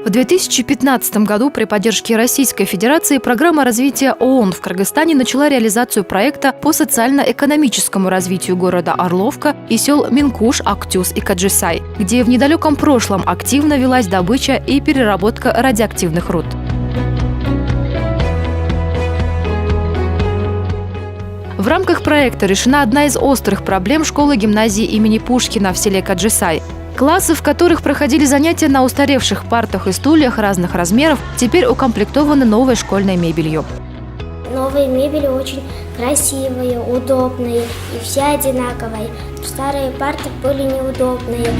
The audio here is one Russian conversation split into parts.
В 2015 году при поддержке Российской Федерации программа развития ООН в Кыргызстане начала реализацию проекта по социально-экономическому развитию города Орловка и сел Минкуш, Актюз и Каджисай, где в недалеком прошлом активно велась добыча и переработка радиоактивных руд. В рамках проекта решена одна из острых проблем школы-гимназии имени Пушкина в селе Каджисай. Классы, в которых проходили занятия на устаревших партах и стульях разных размеров, теперь укомплектованы новой школьной мебелью. Новые мебели очень красивые, удобные и все одинаковые. Старые парты были неудобные.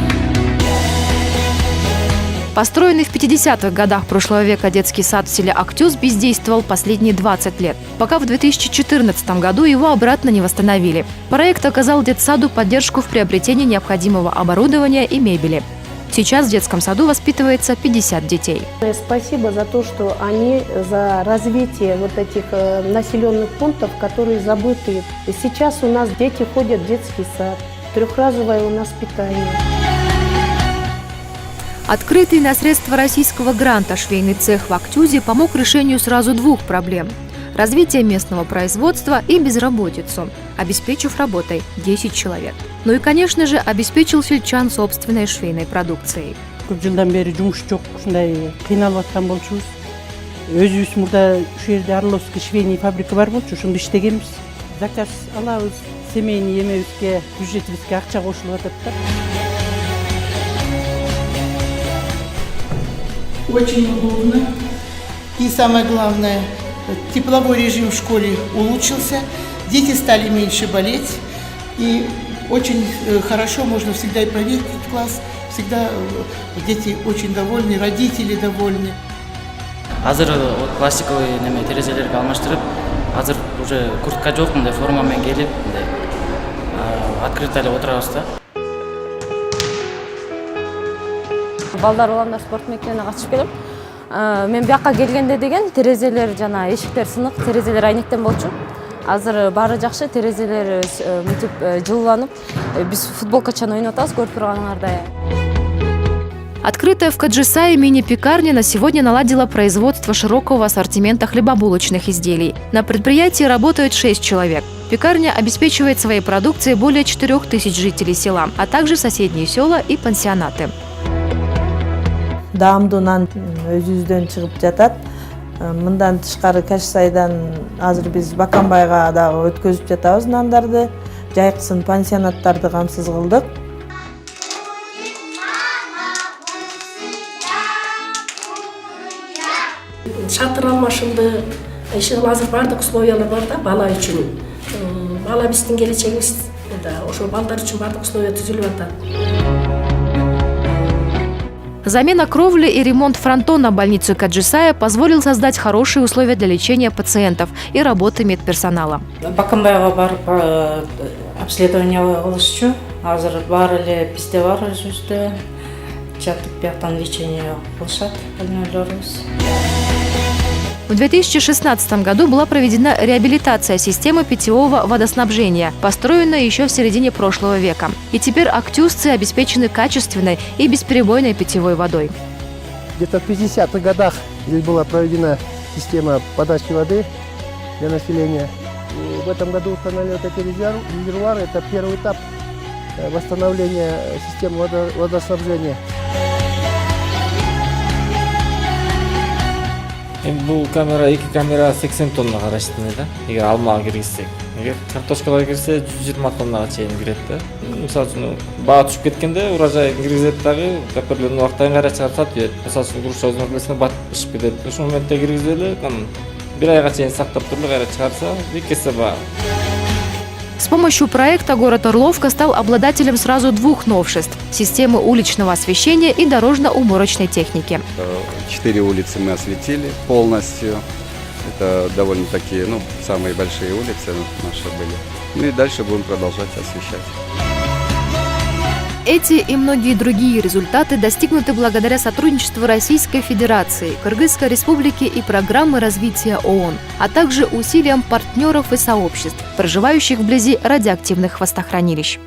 Построенный в 50-х годах прошлого века детский сад в селе Актюз бездействовал последние 20 лет, пока в 2014 году его обратно не восстановили. Проект оказал детсаду поддержку в приобретении необходимого оборудования и мебели. Сейчас в детском саду воспитывается 50 детей. Спасибо за то, что они за развитие вот этих населенных пунктов, которые забыты. И сейчас у нас дети ходят в детский сад, трехразовое у нас питание. Открытый на средства российского гранта швейный цех в Актюзе помог решению сразу двух проблем – развития местного производства и безработицу, обеспечив работой 10 человек. Ну и, конечно же, обеспечил сельчан собственной швейной продукцией. Көп жылдан бери жумуш жок, ушундай кыйналып аткан болчубуз. Өзүбүз мурда ушу жерде Орловский швейный фабрика бар болчу, ошондо иштегенбиз. Заказ алабыз, семейный эмебизге, бюджетибизге акча кошулуп атат да. Очень удобно. И самое главное, тепловой режим в школе улучшился, дети стали меньше болеть. И очень хорошо, можно всегда и проверить класс, всегда дети очень довольны, родители довольны. Азыр пластиковый терезелерге алмаштырып, азыр уже куртка жок, мындай формамен келип, мындай открыто эле отурабыз да. Балдар уландар спорт мектебине катышып келем. Мен бияка келгенде деген терезелер жана эшиктер сынык, терезелер айнектен болчу. Азыр баары жакшы, терезелер мынтип жылууланып, биз футболкачан ойноп атабыз, көрүп турганыңардай. Открытая в Каджисае мини-пекарня на сегодня наладила производство широкого ассортимента хлебобулочных изделий. На предприятии работают 6 человек. Пекарня обеспечивает своей продукцией более 4000 жителей села, а также соседние села и пансионаты. Даамдуу нан өзүбүздөн чыгып жатат. Мындан тышкары Каджисайдан азыр биз Баканбайга дагы өткөзүп жатабыз нандарды. Жайкысын пансионаттарды камсыз кылдык. Шатыр алмашылды, азыр бардык условиялар бар да бала үчүн. Бала биздин келечегибиз да, ошо балдар үчүн бардык условия түзүлүп атат. Замена кровли и ремонт фронтона больницы Каджисая позволил создать хорошие условия для лечения пациентов и работы медперсонала. Баканбайга барып обследование кылышчу. Азыр баары эле бизде бар өзүбүздө. Жатып бияктан лечение кылышат больнойлорубуз. В 2016 году была проведена реабилитация системы питьевого водоснабжения, построенная еще в середине прошлого века. И теперь актюзцы обеспечены качественной и бесперебойной питьевой водой. Где-то в 50-х годах здесь была проведена система подачи воды для населения. И в этом году установили вот эти резервуары. Это первый этап восстановления системы водоснабжения. Бұл камера, 2 камера 80 тоннаға рассчитаны да. Егер алмаға кіргізсек. Егер картошкаға кірсе 120 тоннаға чейин кіреді да. Мысалы үшін, баға түсіп кеткенде урожай кіргізеді дағы, определенный уақыттан қайра шығарып сатып еді. Мысалы үшін, груша өзінің келесіне батып ішіп кетеді. Осы моментте кіргізелі, 1 айға чейин сақтап тұрлы қайра шығарса, беккесе баға. С помощью проекта город Орловка стал обладателем сразу 2 новшеств – системы уличного освещения и дорожно-уборочной техники. 4 улицы мы осветили полностью. Это довольно-таки, самые большие улицы наши были. Ну и дальше будем продолжать освещать. Эти и многие другие результаты достигнуты благодаря сотрудничеству Российской Федерации, Кыргызской Республики и программы развития ООН, а также усилиям партнеров и сообществ, проживающих вблизи радиоактивных хвостохранилищ.